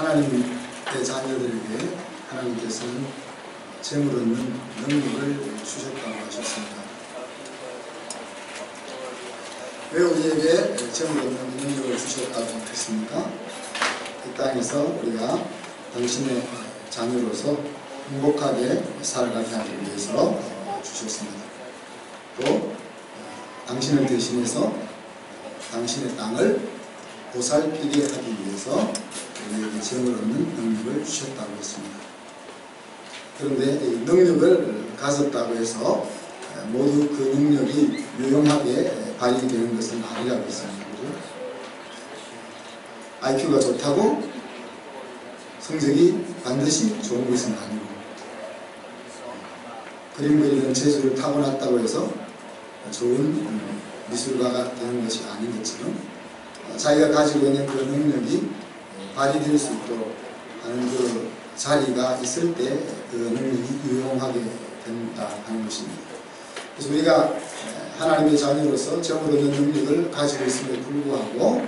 하나님의 자녀들에게 하나님께서는 재물 얻는 능력을 주셨다고 하셨습니다. 왜 우리에게 재물 얻는 능력을 주셨다고 했습니까? 이 땅에서 우리가 당신의 자녀로서 행복하게 살아가게 하기 위해서 주셨습니다. 또 당신을 대신해서 당신의 땅을 보살피게 하기 위해서 우리에게 재물 얻는 능력을 주셨다고 했습니다. 그런데 이 능력을 가졌다고 해서 모두 그 능력이 유용하게 발휘되는 것은 아니라고 했습니다. IQ가 좋다고 성적이 반드시 좋은 것은 아니고, 그림 그리는 재주를 타고났다고 해서 좋은 미술가가 되는 것이 아닌 것처럼 자기가 가지고 있는 그 능력이 발휘될 수 있도록 하는 그 자리가 있을 때 그 능력이 유용하게 된다 하는 것입니다. 그래서 우리가 하나님의 자녀로서 재물 얻는 능력을 가지고 있음에도 불구하고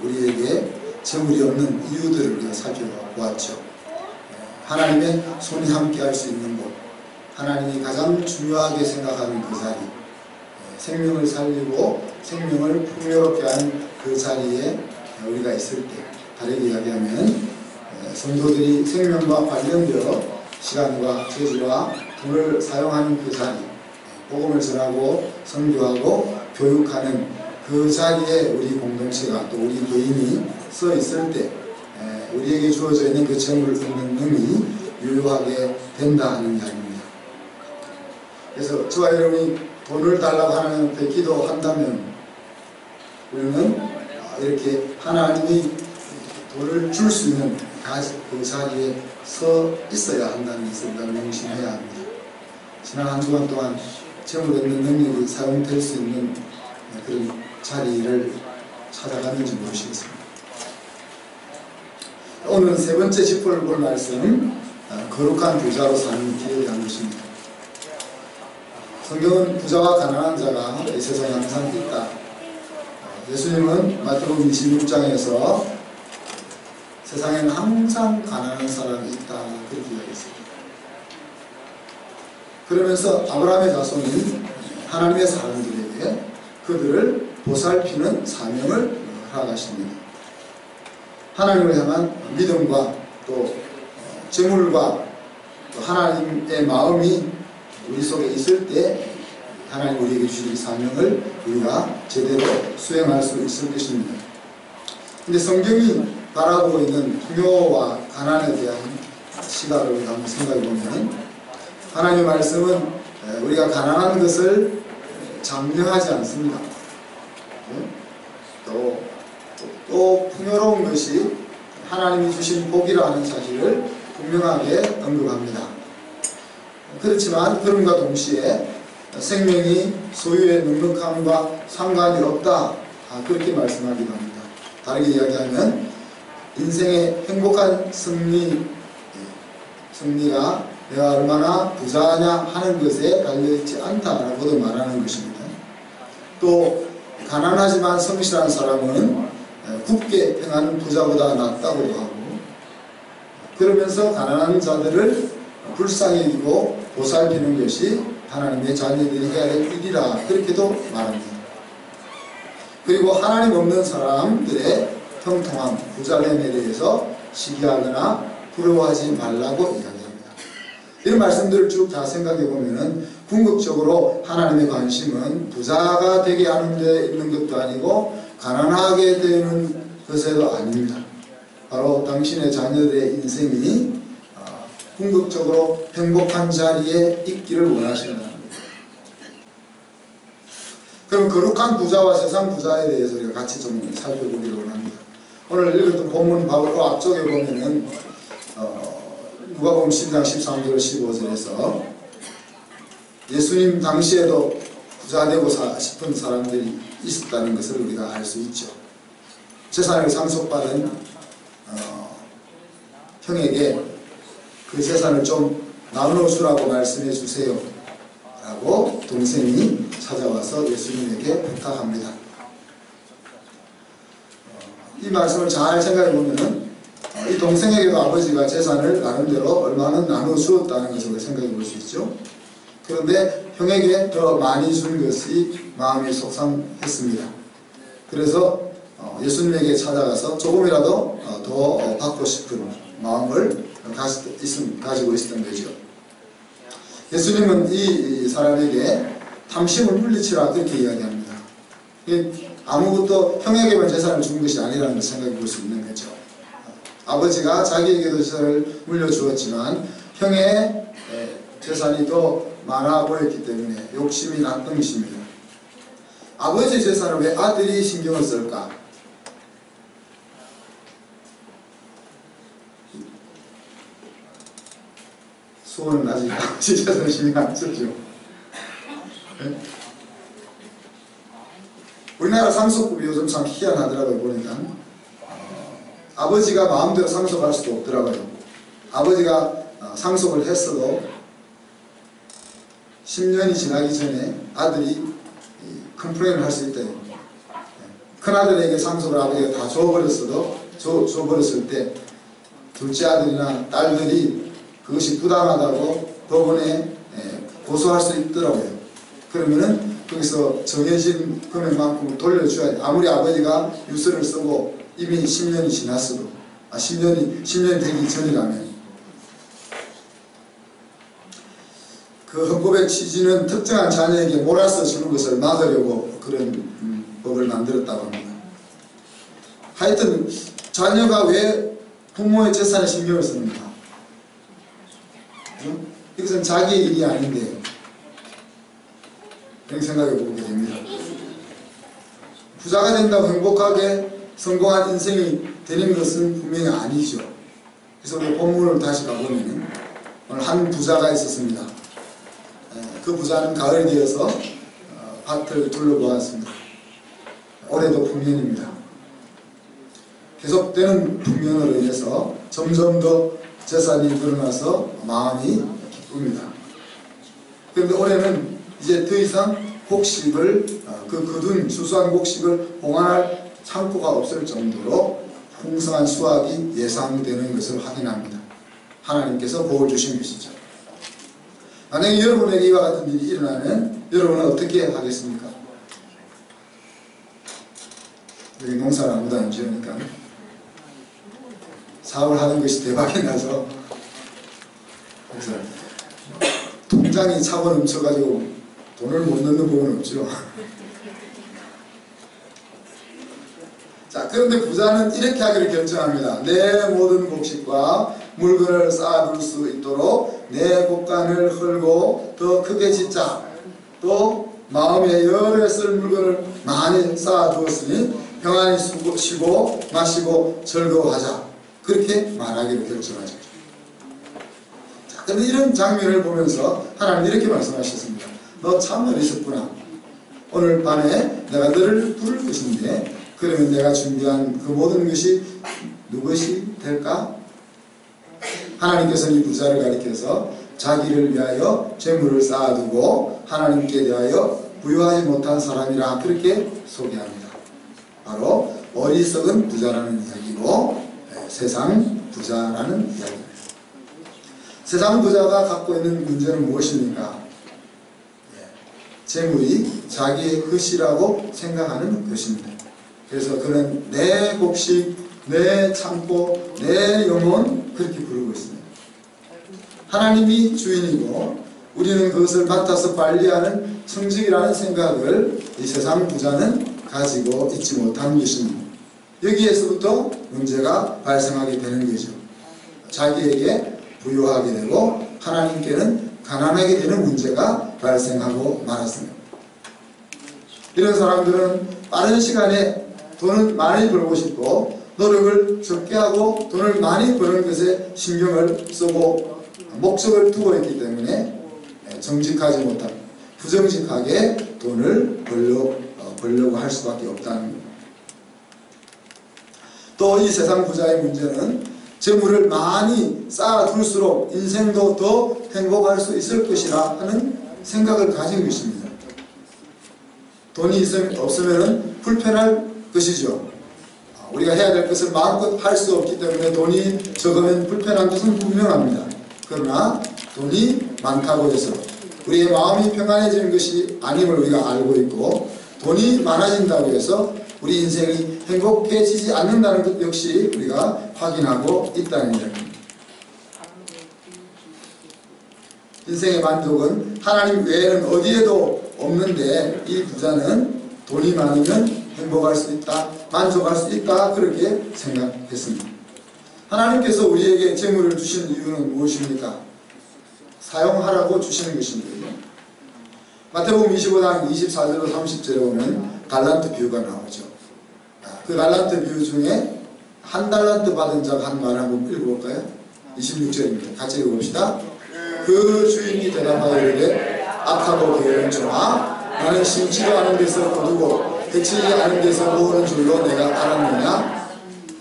우리에게 재물이 없는 이유들을 우리가 살펴보았죠. 하나님의 손이 함께 할 수 있는 곳, 하나님이 가장 중요하게 생각하는 그 자리, 생명을 살리고 생명을 풍요롭게 하는 그 자리에 우리가 있을 때, 다르게 이야기하면 성도들이 생명과 관련되어 시간과 재주와 돈을 사용하는 그 자리, 복음을 전하고 선교하고 교육하는 그 자리에 우리 공동체가 또 우리 개인이 서 있을 때 우리에게 주어져 있는 그 재물을 얻는 능이 유효하게 된다 하는 이야기입니다. 그래서 저와 여러분이 돈을 달라고 하나님께 기도한다면 우리는 이렇게 하나님이 돈을 줄 수 있는 그 자리에 서 있어야 한다는 것을 우리가 명심해야 합니다. 지난 한 주간 동안 재물 얻는 능력이 사용될 수 있는 그런 자리를 찾아갔는지 모르시겠습니다. 오늘 세 번째 짚어볼 말씀은 거룩한 부자로 사는 길에 대한 것입니다. 성경은 부자와 가난한 자가 이 세상에 항상 있다. 예수님은 마태복음 26장에서 세상에는 항상 가난한 사람이 있다 그렇게 이야기했습니다. 그러면서 아브라함의 자손인 하나님의 사람들에게 그들을 보살피는 사명을 허락하십니다. 하나님을 향한 믿음과 또 재물과 또 하나님의 마음이 우리 속에 있을 때 하나님 우리에게 주신 사명을 우리가 제대로 수행할 수 있을 것입니다. 근데 성경이 바라보고 있는 풍요와 가난에 대한 시각을 우리가 한번 생각해 보면 하나님의 말씀은 우리가 가난한 것을 장려하지 않습니다. 또 풍요로운 것이 하나님이 주신 복이라 하는 사실을 분명하게 언급합니다. 그렇지만 그럼과 동시에 생명이 소유의 넉넉함과 상관이 없다 그렇게 말씀하기도 합니다. 다르게 이야기하면 인생의 행복한 승리가 내가 얼마나 부자냐 하는 것에 달려있지 않다라고도 말하는 것입니다. 또 가난하지만 성실한 사람은 굳게 행하는 부자보다 낫다고도 하고, 그러면서 가난한 자들을 불쌍히 여기고 보살피는 것이 하나님의 자녀들이 해야 될 일이라 그렇게도 말합니다. 그리고 하나님 없는 사람들의 형통함, 부자됨에 대해서 시기하거나 부러워하지 말라고 이야기합니다. 이런 말씀들을 쭉 다 생각해 보면은 궁극적으로 하나님의 관심은 부자가 되게 하는 데 있는 것도 아니고 가난하게 되는 것에도 아닙니다. 바로 당신의 자녀들의 인생이 궁극적으로 행복한 자리에 있기를 원하신다. 그럼 거룩한 부자와 세상 부자에 대해서 우리가 같이 좀 살펴보기를 원합니다. 오늘 읽었던 본문 바로 앞쪽에 보면은 누가복음 12장 13절 15절에서 예수님 당시에도 부자 되고 싶은 사람들이 있었다는 것을 우리가 알 수 있죠. 재산을 상속받은 형에게 그 재산을 좀 나눠주라고 말씀해 주세요 라고 동생이 찾아와서 예수님에게 부탁합니다. 이 말씀을 잘 생각해 보면은 이 동생에게도 아버지가 재산을 나름대로 얼마나 나눠 주었다는 것을 생각해 볼 수 있죠. 그런데 형에게 더 많이 준 것이 마음이 속상했습니다. 그래서 예수님에게 찾아가서 조금이라도 더 받고 싶은 마음을 가지고 있었던 거죠. 예수님은 이 사람에게 탐심을 물리치라 그렇게 이야기합니다. 아무것도 형에게만 재산을 준 것이 아니라는 것을 생각해 볼 수 있는 거죠. 아버지가 자기에게도 재산을 물려주었지만 형의 재산이 더 많아 보였기 때문에 욕심이 났던 것입니다. 아버지 재산을 왜 아들이 신경을 쓸까? 소원은 아직 아버지 재산을 신경 안 썼죠. 네? 우리나라 상속법이 요즘 참 희한하더라고요. 보니까 아버지가 마음대로 상속할 수도 없더라고요. 아버지가 상속을 했어도 10년이 지나기 전에 아들이 컴플레인을 할 수 있대요. 큰아들에게 상속을 아버지가 다 줘버렸을 때 둘째 아들이나 딸들이 그것이 부당하다고 법원에 고소할 수 있더라고요. 그러면은 거기서 정해진 금액만큼을 돌려줘야 돼. 아무리 아버지가 유서를 쓰고 이미 10년이 지났어도 10년이 되기 전이라면. 그 헌법의 취지는 특정한 자녀에게 몰아서 주는 것을 막으려고 그런 법을 만들었다고 합니다. 하여튼 자녀가 왜 부모의 재산에 신경을 씁니까? 이것은 자기의 일이 아닌데 그렇게 생각해 보게 됩니다. 부자가 된다고 행복하게 성공한 인생이 되는 것은 분명히 아니죠. 그래서 우리 본문을 다시 가보면 오늘 한 부자가 있었습니다. 그 부자는 가을이 되어서 밭을 둘러보았습니다. 올해도 풍년입니다. 계속되는 풍년으로 인해서 점점 더 재산이 늘어나서 마음이 기쁩니다. 그런데 올해는 이제 더 이상 곡식을 거둔 수수한 곡식을 보관할 창고가 없을 정도로 풍성한 수확이 예상되는 것을 확인합니다. 하나님께서 복을 주신 것이죠. 만약에 여러분에게 이와 같은 일이 일어나면 여러분은 어떻게 하겠습니까? 여기 농사를 아무도 안 지으니까 사업을 하는 것이 대박이 나서 그래서 통장이 차고 넘쳐가지고 돈을 못 넣는 부분은 없죠. 자, 그런데 부자는 이렇게 하기를 결정합니다. 내 모든 곡식과 물건을 쌓아둘 수 있도록 내 곡간을 헐고 더 크게 짓자. 또 마음에 열에 쓸 물건을 많이 쌓아두었으니 평안히 쉬고 마시고 즐거워하자. 그렇게 말하기로 결정하죠. 자, 그런데 이런 장면을 보면서 하나님 이렇게 말씀하셨습니다. 너 참 어리석구나. 오늘 밤에 내가 너를 부를 것인데 그러면 내가 준비한 그 모든 것이 누구시 될까? 하나님께서는 이 부자를 가리켜서 자기를 위하여 재물을 쌓아두고 하나님께 대하여 부유하지 못한 사람이라 그렇게 소개합니다. 바로 어리석은 부자라는 이야기고 세상 부자라는 이야기입니다. 세상 부자가 갖고 있는 문제는 무엇입니까? 재물이 자기의 것이라고 생각하는 것입니다. 그래서 그는 내 곡식, 내 창고, 내 영혼 그렇게 부르고 있습니다. 하나님이 주인이고 우리는 그것을 맡아서 관리하는 청직이라는 생각을 이 세상 부자는 가지고 있지 못한 것입니다. 여기에서부터 문제가 발생하게 되는 거죠. 자기에게 부유하게 되고 하나님께는 가난하게 되는 문제가 발생하고 말았습니다. 이런 사람들은 빠른 시간에 돈을 많이 벌고 싶고 노력을 적게 하고 돈을 많이 버는 것에 신경을 쓰고 목적을 두고 있기 때문에 정직하지 못한 부정직하게 돈을 벌려고 할 수밖에 없다는 겁니다. 또 이 세상 부자의 문제는 재물을 많이 쌓아둘수록 인생도 더 행복할 수 있을 것이라 하는 생각을 가진 것입니다. 돈이 없으면 불편할 것이죠. 우리가 해야 될 것을 마음껏 할 수 없기 때문에 돈이 적으면 불편한 것은 분명합니다. 그러나 돈이 많다고 해서 우리의 마음이 평안해지는 것이 아님을 우리가 알고 있고, 돈이 많아진다고 해서 우리 인생이 행복해지지 않는다는 것 역시 우리가 확인하고 있다는 이야기입니다. 인생의 만족은 하나님 외에는 어디에도 없는데, 이 부자는 돈이 많으면 행복할 수 있다, 만족할 수 있다, 그렇게 생각했습니다. 하나님께서 우리에게 재물을 주신 이유는 무엇입니까? 사용하라고 주시는 것입니다. 마태복음 25장 24절로 30절에 보면 달란트 비유가 나오죠. 그 달란트 비유 중에 한 달란트 받은 자가 한 말을 한번 읽어볼까요? 26절입니다. 같이 읽어봅시다. 그 주인이 대답하여 이르되 악하고 게으른 종아, 나는 심지도 않은 데서 거두고 해치지 않은 데서 모으는 줄로 내가 알았느냐?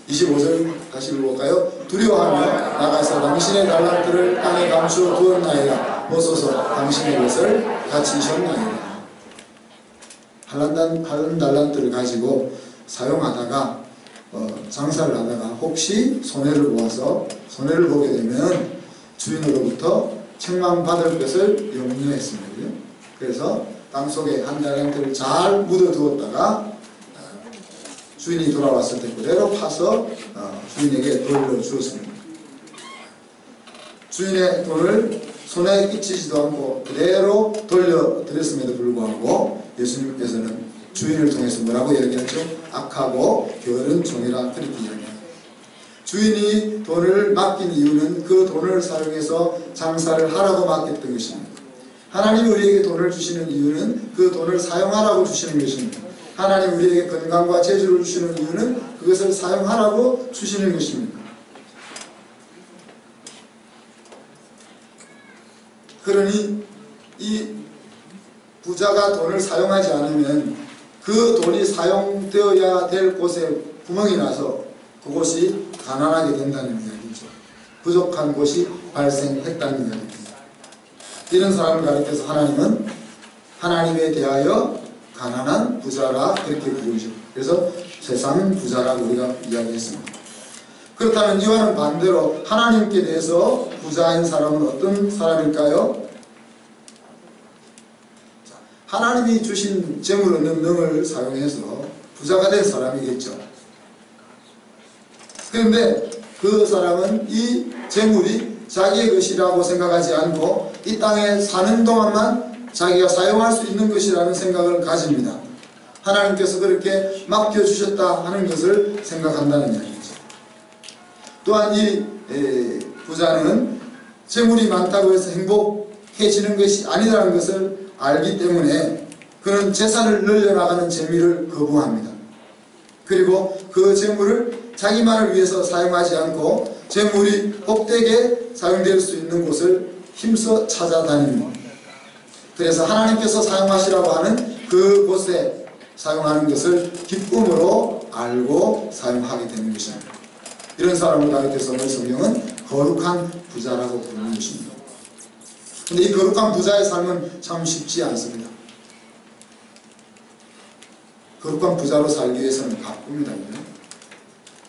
25절 다시 읽어볼까요? 두려워하며 나가서 당신의 달란트를 땅에 감추어 두었나이다. 보소서 당신의 것을 갇히셨나이다. 한 달란트를 가지고 사용하다가 장사를 하다가 혹시 손해를 보게 되면 주인으로부터 책망받을 것을 염려했습니다. 그래서 땅속에 한 달란트를 잘 묻어두었다가 주인이 돌아왔을 때 그대로 파서 주인에게 돌려주었습니다. 주인의 돈을 손에 끼치지도 않고 그대로 돌려드렸음에도 불구하고 예수님께서는 주인을 통해서 뭐라고 얘기했죠? 악하고 게으른 종이라 그렇게 이야기합니다. 주인이 돈을 맡긴 이유는 그 돈을 사용해서 장사를 하라고 맡겼던 것입니다. 하나님이 우리에게 돈을 주시는 이유는 그 돈을 사용하라고 주시는 것입니다. 하나님 우리에게 건강과 재주를 주시는 이유는 그것을 사용하라고 주시는 것입니다. 그러니 이 부자가 돈을 사용하지 않으면 그 돈이 사용되어야 될 곳에 구멍이 나서 그곳이 가난하게 된다는 이야기죠. 부족한 곳이 발생했다는 이야기입니다. 이런 사람을 가리켜서 하나님은 하나님에 대하여 가난한 부자라 그렇게 부르죠. 그래서 세상 부자라고 우리가 이야기했습니다. 그렇다면 이와는 반대로 하나님께 대해서 부자인 사람은 어떤 사람일까요? 하나님이 주신 재물의 능력을 사용해서 부자가 된 사람이겠죠. 그런데 그 사람은 이 재물이 자기의 것이라고 생각하지 않고 이 땅에 사는 동안만 자기가 사용할 수 있는 것이라는 생각을 가집니다. 하나님께서 그렇게 맡겨주셨다 하는 것을 생각한다는 이야기죠. 또한 이 부자는 재물이 많다고 해서 행복해지는 것이 아니라는 것을 알기 때문에 그는 재산을 늘려나가는 재미를 거부합니다. 그리고 그 재물을 자기만을 위해서 사용하지 않고 재물이 복되게 사용될 수 있는 곳을 힘써 찾아다닙니다. 그래서 하나님께서 사용하시라고 하는 그곳에 사용하는 것을 기쁨으로 알고 사용하게 되는 것입니다. 이런 사람을 가리켜서 오늘 성경은 거룩한 부자라고 부르는 것입니다. 그런데 이 거룩한 부자의 삶은 참 쉽지 않습니다. 거룩한 부자로 살기 위해서는 바쁩니다.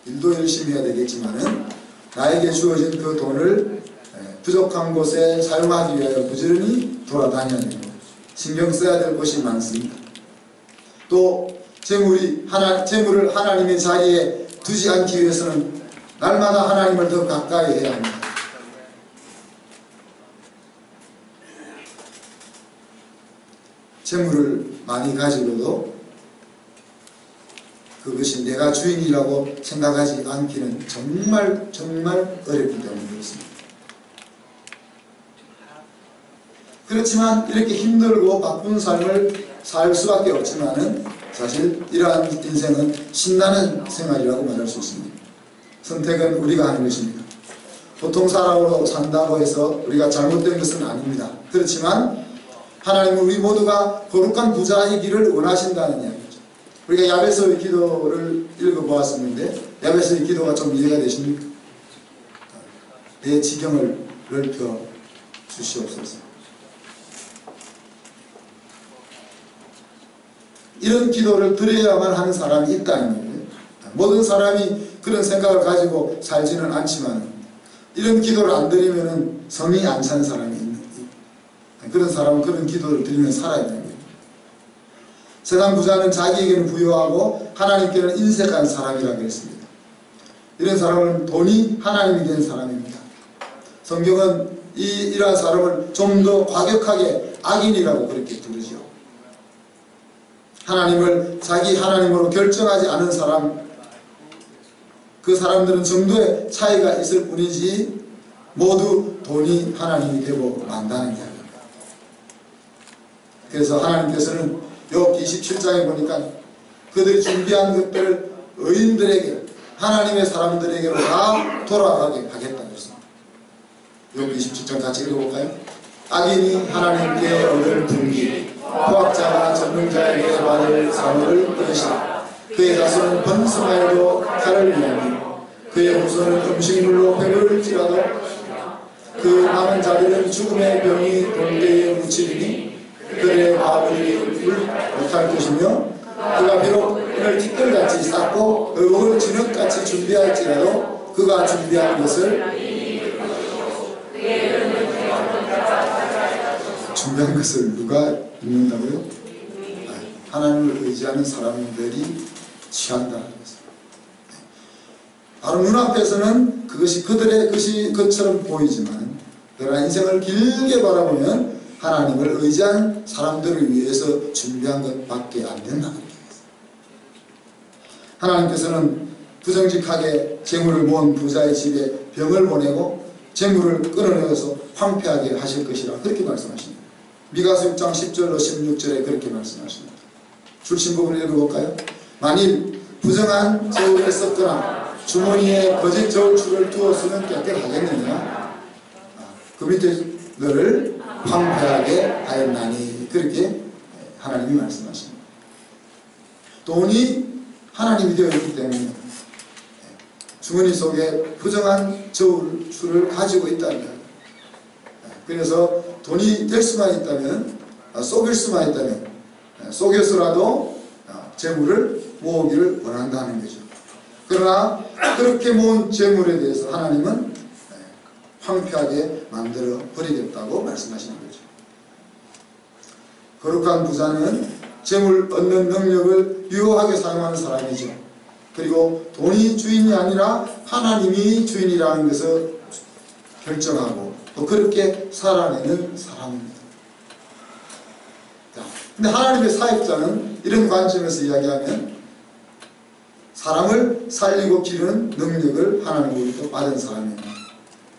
일도 열심히 해야 되겠지만은 나에게 주어진 그 돈을 부족한 곳에 사용하기 위하여 부지런히 돌아다녀야 됩니다. 신경 써야 될 것이 많습니다. 또 재물을 하나님의 자리에 두지 않기 위해서는 날마다 하나님을 더 가까이 해야 합니다. 재물을 많이 가지고도 그것이 내가 주인이라고 생각하지 않기는 정말 어렵기 때문에 그렇습니다. 그렇지만 이렇게 힘들고 바쁜 삶을 살 수밖에 없지만은 사실 이러한 인생은 신나는 생활이라고 말할 수 있습니다. 선택은 우리가 하는 것입니다. 보통 사람으로 산다고 해서 우리가 잘못된 것은 아닙니다. 그렇지만 하나님은 우리 모두가 거룩한 부자이기를 원하신다는 이야기죠. 우리가 야베스의 기도를 읽어보았었는데 야베스의 기도가 좀 이해가 되십니까? 내 지경을 넓혀 주시옵소서. 이런 기도를 드려야만 하는 사람이 있다는 거예요. 모든 사람이 그런 생각을 가지고 살지는 않지만 이런 기도를 안 드리면 성이 안 차는 사람이 있는 거예요. 그런 사람은 그런 기도를 드리면 살아야 되는 거예요. 세상 부자는 자기에게는 부유하고 하나님께는 인색한 사람이라고 했습니다. 이런 사람은 돈이 하나님이 된 사람입니다. 성경은 이러한 사람을 좀 더 과격하게 악인이라고 그렇게 부르죠. 하나님을 자기 하나님으로 결정하지 않은 사람, 그 사람들은 정도의 차이가 있을 뿐이지 모두 돈이 하나님이 되고 만다는 이야기입니다. 그래서 하나님께서는 욥기 27장에 보니까 그들이 준비한 것들을 의인들에게, 하나님의 사람들에게로 다 돌아가게 하겠다고 했습니다. 욥기 27장 같이 읽어볼까요? 악인이 하나님께 얻을 분기, 포악자가 전능자에게 받을 상을 얻으시라. 그의 자손은 번성하여도 칼을 위하며 그의 후손은 음식물로 배부를지라도 그 남은 자들은 죽음의 병이 돌대에 묻히리니 그들의 마음이 못할 것이며 그가 비록 오늘 티끌같이 쌓고 의복을 진흙같이 준비할지라도 그가 준비한 것을 누가 입는다고요? 하나님을 의지하는 사람들이 취한다는 것입니다. 바로 눈앞에서는 그것이 것처럼 보이지만 그러나 인생을 길게 바라보면 하나님을 의지한 사람들을 위해서 준비한 것밖에 안 된다는 것입니다. 하나님께서는 부정직하게 재물을 모은 부자의 집에 병을 보내고 재물을 끊어내어서 황폐하게 하실 것이라 그렇게 말씀하십니다. 미가서 6장 10절로 16절에 그렇게 말씀하십니다. 출신 부분을 읽어볼까요? 만일 부정한 저울을 썼거나 주머니에 거짓 저울추를 두었으면 깨끗하겠느냐? 그 밑에 너를 황폐하게 하였나니 그렇게 하나님이 말씀하십니다. 돈이 하나님이 되어 있기 때문에 주머니 속에 부정한 저울추를 가지고 있다는 거예요. 그래서 돈이 될 수만 있다면, 속일 수만 있다면 속여서라도 재물을 모으기를 원한다는 거죠. 그러나 그렇게 모은 재물에 대해서 하나님은 황폐하게 만들어 버리겠다고 말씀하시는 거죠. 거룩한 부자는 재물 얻는 능력을 유효하게 사용하는 사람이죠. 그리고 돈이 주인이 아니라 하나님이 주인이라는 것을 결정하고 또 그렇게 살아내는 사람입니다. 근데 하나님의 사역자는 이런 관점에서 이야기하면 사람을 살리고 기르는 능력을 하나님으로부터 받은 사람입니다.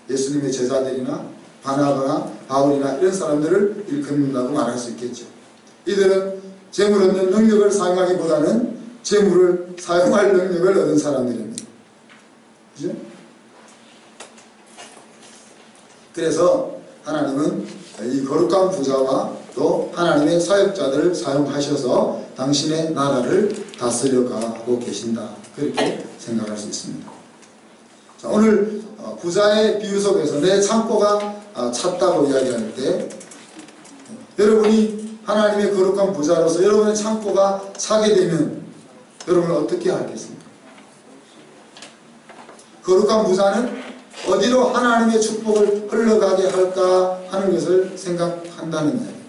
예수님의 제자들이나 바나바나 바울이나 이런 사람들을 일컫는다고 말할 수 있겠죠. 이들은 재물 얻는 능력을 사용하기보다는 재물을 사용할 능력을 얻은 사람들입니다. 그죠? 그래서 하나님은 이 거룩한 부자와 또 하나님의 사역자들을 사용하셔서 당신의 나라를 다스려가고 계신다. 그렇게 생각할 수 있습니다. 자, 오늘 부자의 비유 속에서 내 창고가 찼다고 이야기할 때 여러분이 하나님의 거룩한 부자로서 여러분의 창고가 차게 되면 여러분은 어떻게 하겠습니까? 거룩한 부자는 어디로 하나님의 축복을 흘러가게 할까 하는 것을 생각한다는 이야기입니다.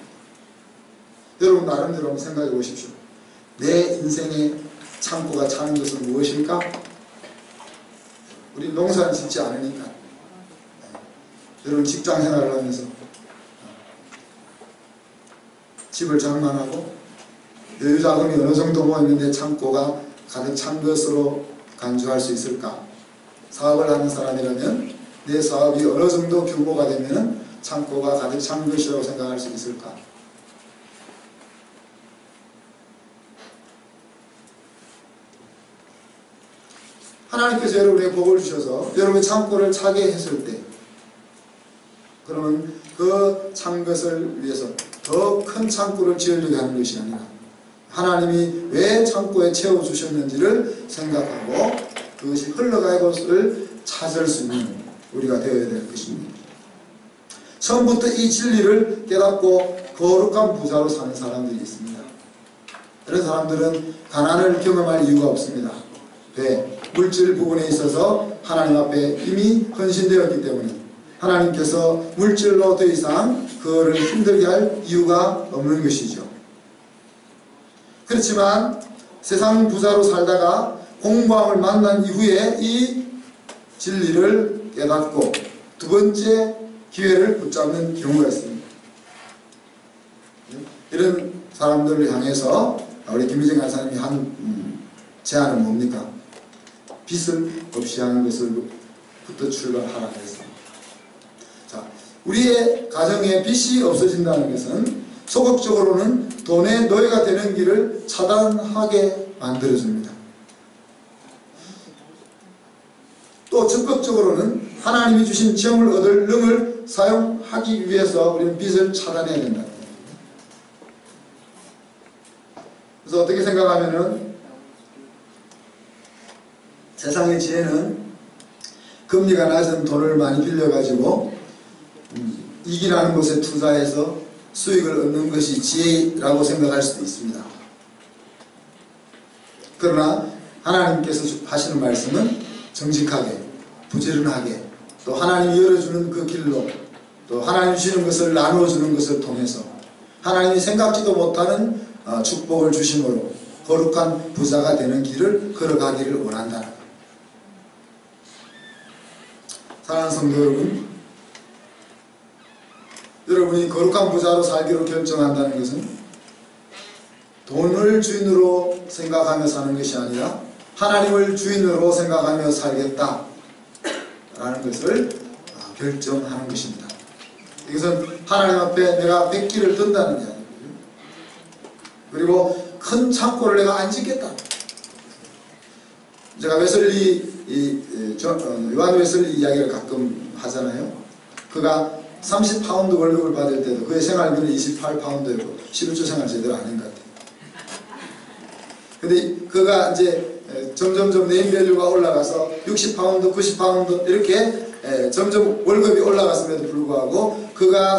여러분 나름대로 한번 생각해 보십시오. 내 인생의 창고가 차는 것은 무엇일까? 우리 농사를 짓지 않으니까. 여러분 직장 생활을 하면서 집을 장만하고 여유 자금이 어느 정도 모였는데 창고가 가득 찬 것으로 간주할 수 있을까? 사업을 하는 사람이라면 내 사업이 어느 정도 규모가 되면 창고가 가득 찬 것이라고 생각할 수 있을까? 하나님께서 여러분에게 복을 주셔서 여러분의 창고를 차게 했을 때 그러면 그 찬 것을 위해서 더 큰 창고를 지으려고 하는 것이 아니라 하나님이 왜 창고에 채워주셨는지를 생각하고 그것이 흘러갈 것을 찾을 수 있는 우리가 되어야 될 것입니다. 처음부터 이 진리를 깨닫고 거룩한 부자로 사는 사람들이 있습니다. 이런 사람들은 가난을 경험할 이유가 없습니다. 돼 물질 부분에 있어서 하나님 앞에 이미 헌신되었기 때문에 하나님께서 물질로 더 이상 그를 힘들게 할 이유가 없는 것이죠. 그렇지만 세상 부자로 살다가 공부함을 만난 이후에 이 진리를 깨닫고 두 번째 기회를 붙잡는 경우가 있습니다. 이런 사람들을 향해서 우리 김희정 간사님이 한 제안은 뭡니까? 빚을 없이 하는 것을부터 출발하라 했습니다. 자, 우리의 가정에 빚이 없어진다는 것은 소극적으로는 돈의 노예가 되는 길을 차단하게 만들어줍니다. 또 적극적으로는 하나님이 주신 지형을 얻을 능을 사용하기 위해서 우리는 빚을 차단해야 된다. 그래서 어떻게 생각하면은 세상의 지혜는 금리가 낮은 돈을 많이 빌려가지고 이익이라는 곳에 투자해서 수익을 얻는 것이 지혜라고 생각할 수도 있습니다. 그러나 하나님께서 하시는 말씀은 정직하게, 부지런하게, 또 하나님이 열어주는 그 길로, 또 하나님 주시는 것을 나누어주는 것을 통해서 하나님이 생각지도 못하는 축복을 주심으로 거룩한 부자가 되는 길을 걸어가기를 원한다. 사랑하는 성도 여러분, 여러분이 거룩한 부자로 살기로 결정한다는 것은 돈을 주인으로 생각하며 사는 것이 아니라 하나님을 주인으로 생각하며 살겠다 라는 것을 결정하는 것입니다. 이것은 하나님 앞에 내가 백기를 든다는 이야기고요. 그리고 큰 창고를 내가 안 짓겠다. 제가 요한 웨슬리 이야기를 가끔 하잖아요. 그가 30파운드 월급을 받을 때도 그의 생활비는 28파운드였고 11조 생활 제대로 안 한 것 같아요. 근데 그가 이제 점점점 네임밸류가 올라가서 60파운드, 90파운드 이렇게 점점 월급이 올라갔음에도 불구하고 그가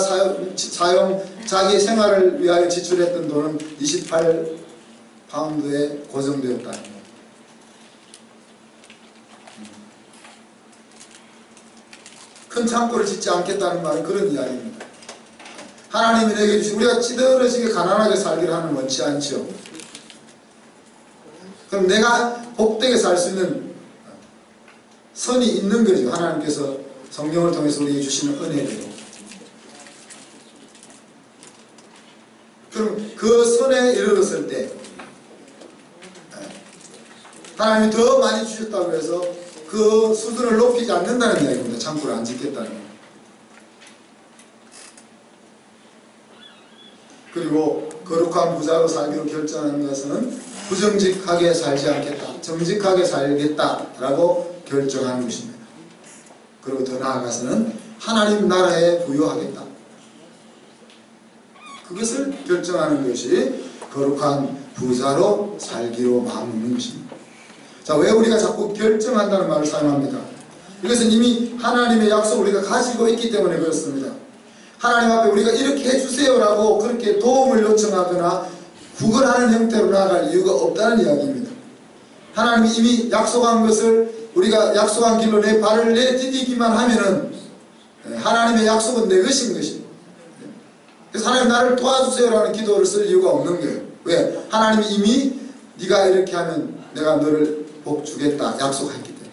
자기 생활을 위하여 지출했던 돈은 28파운드에 고정되었다는 거예요. 큰 창고를 짓지 않겠다는 말은 그런 이야기입니다. 하나님이 내게 주신 우리가 찌들어지게 가난하게 살기를 하는 원치 않죠. 그럼 내가 복되게 살 수 있는 선이 있는 거죠. 하나님께서 성령을 통해서 우리에게 주시는 은혜대로. 그럼 그 선에 이르렀을 때 하나님이 더 많이 주셨다고 해서 그 수준을 높이지 않는다는 이야기입니다. 창고를 안 짓겠다는 거예요. 그리고 거룩한 부자로 살기로 결정하는 것은 부정직하게 살지 않겠다, 정직하게 살겠다라고 결정하는 것입니다. 그리고 더 나아가서는 하나님 나라에 부유하겠다. 그것을 결정하는 것이 거룩한 부자로 살기로 마음먹는 것입니다. 자, 왜 우리가 자꾸 결정한다는 말을 사용합니까? 이것은 이미 하나님의 약속을 우리가 가지고 있기 때문에 그렇습니다. 하나님 앞에 우리가 이렇게 해주세요라고 그렇게 도움을 요청하거나 구걸하는 형태로 나아갈 이유가 없다는 이야기입니다. 하나님이 이미 약속한 것을 우리가 약속한 길로 내 발을 내디디기만 하면은 하나님의 약속은 내 것인 것입니다. 그래서 하나님 나를 도와주세요라는 기도를 쓸 이유가 없는 거예요. 왜? 하나님이 이미 네가 이렇게 하면 내가 너를 복 주겠다 약속했기 때문에.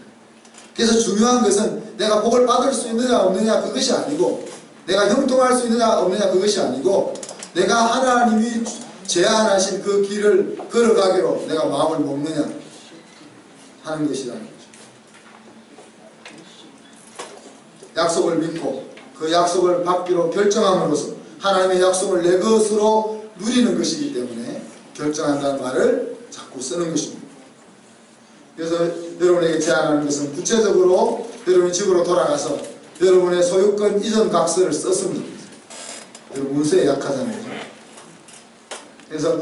그래서 중요한 것은 내가 복을 받을 수 있느냐 없느냐 그것이 아니고, 내가 형통할 수 있느냐 없느냐 그것이 아니고, 내가 하나님이 제안하신 그 길을 걸어가기로 내가 마음을 먹느냐 하는 것이라는 거죠. 약속을 믿고 그 약속을 받기로 결정함으로써 하나님의 약속을 내 것으로 누리는 것이기 때문에 결정한다는 말을 자꾸 쓰는 것입니다. 그래서 여러분에게 제안하는 것은 구체적으로 여러분이 집으로 돌아가서 여러분의 소유권 이전 각서를 썼습니다. 여러분 문서에 약하잖아요. 그래서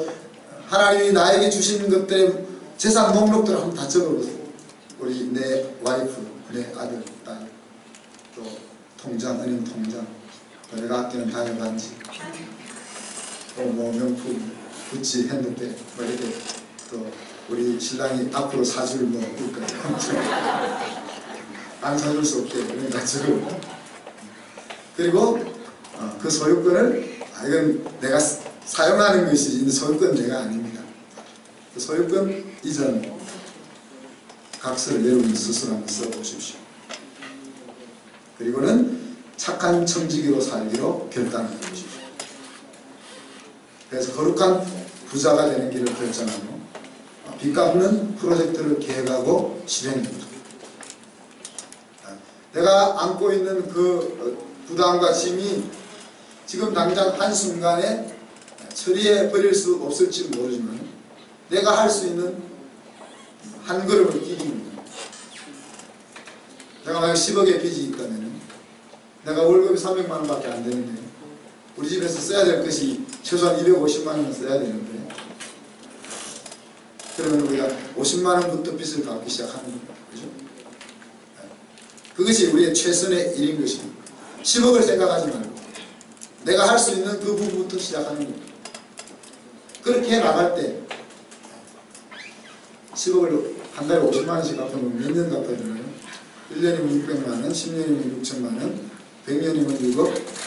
하나님이 나에게 주신 것들의 재산 목록들을 한번 다 적어보세요. 우리 내 와이프, 내 아들, 딸, 또 통장, 은행 통장, 내가 아끼는 다이어 반지, 또 뭐 명품, 구찌, 핸드백, 뭐 이렇게 또 우리 신랑이 앞으로 사줄 뭐 볼까요? 안 사줄 수 없게 그러니까 지금 그리고 그 소유권을 이건 내가 사용하는 것이지 소유권 내가 아닙니다. 그 소유권 이전 각서를 여러분 스스로 한번 써보십시오. 그리고는 착한 청지기로 살기로 결단을 해보십시오. 그래서 거룩한 부자가 되는 길을 결정하고 빚 갚는 프로젝트를 계획하고 실행합니다. 내가 안고 있는 그 부담과 짐이 지금 당장 한순간에 처리해 버릴 수 없을지 모르지만 내가 할 수 있는 한 걸음을 뛰기입니다. 내가 만약 10억의 빚이 있다면 내가 월급이 300만 원밖에 안 되는데 우리 집에서 써야 될 것이 최소한 250만 원은 써야 되는데 그러면 우리가 50만 원부터 빚을 갚기 시작하는 겁니다. 그죠? 그것이 우리의 최선의 일인 것입니다. 10억을 생각하지 말고 내가 할 수 있는 그 부분부터 시작하는 겁니다. 그렇게 해 나갈 때 10억을 한 달에 50만 원씩 갚으면 몇 년 갚아야 되나요? 1년이면 600만 원, 10년이면 6천만 원, 100년이면 6억.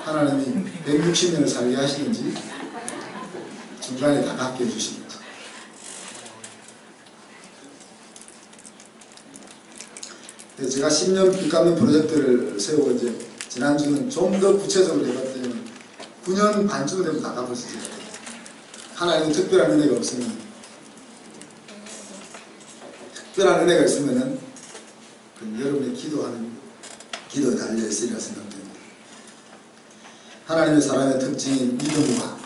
하나님이 160년을 살게 하시는지 중간에 다 갚게 해주십니다. 그래서 제가 10년 빚 갚는 프로젝트를 세우고 이제 지난주는 좀 더 구체적으로 해봤더니 9년 반쯤 되면 다 갚았어요. 하나님은 특별한 은혜가 없으면 특별한 은혜가 있으면은 여러분의 기도에 달려있으리라 생각됩니다. 하나님의 사람의 특징인 믿음과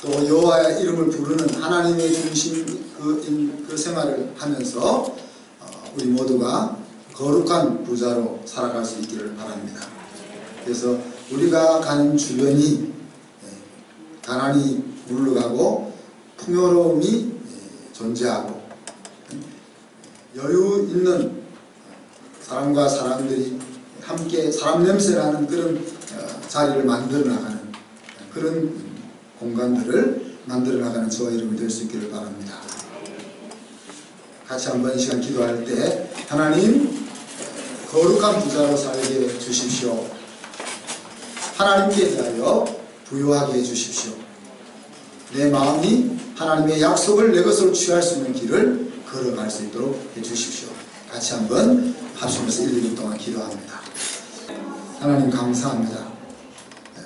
또 여호와의 이름을 부르는 하나님의 중심 그 생활을 하면서 우리 모두가 거룩한 부자로 살아갈 수 있기를 바랍니다. 그래서 우리가 가는 주변이 가난이 물러가고 풍요로움이 존재하고 여유 있는 사람과 사람들이 함께 사람 냄새나는 그런 자리를 만들어 나가는 그런 공간들을 만들어 나가는 저와 여러분이 될 수 있기를 바랍니다. 같이 한번 이 시간 기도할 때 하나님 거룩한 부자로 살게 해주십시오. 하나님께 대하여 부유하게 해주십시오. 내 마음이 하나님의 약속을 내 것으로 취할 수 있는 길을 걸어갈 수 있도록 해주십시오. 같이 한번 합심해서 1, 2분 동안 기도합니다. 하나님 감사합니다.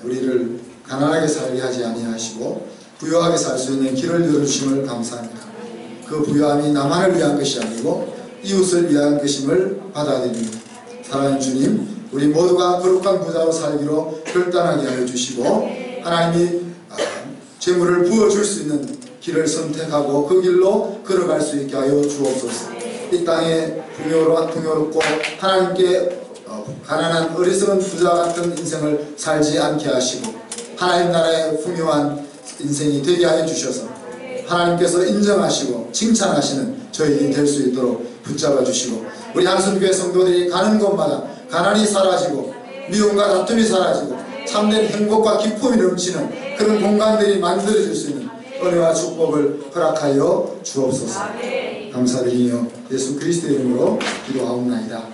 우리를 가난하게 살게 하지 아니하시고 부유하게 살 수 있는 길을 열어주심을 감사합니다. 그 부유함이 나만을 위한 것이 아니고 이웃을 위한 것임을 받아들입니다. 사랑하는 주님, 우리 모두가 거룩한 부자로 살기로 결단하게 하여 주시고 하나님이 재물을 부어줄 수 있는 길을 선택하고 그 길로 걸어갈 수 있게 하여 주옵소서. 이 땅에 풍요롭고 하나님께 가난한 어리석은 부자 같은 인생을 살지 않게 하시고 하나님 나라의 풍요한 인생이 되게 하여 주셔서 하나님께서 인정하시고 칭찬하시는 저희들이 될 수 있도록 붙잡아 주시고 우리 한순교회 성도들이 가는 곳마다 가난이 사라지고 미움과 다툼이 사라지고 참된 행복과 기쁨이 넘치는 그런 공간들이 만들어질 수 있는 은혜와 축복을 허락하여 주옵소서. 감사드리며 예수 그리스도의 이름으로 기도하옵나이다.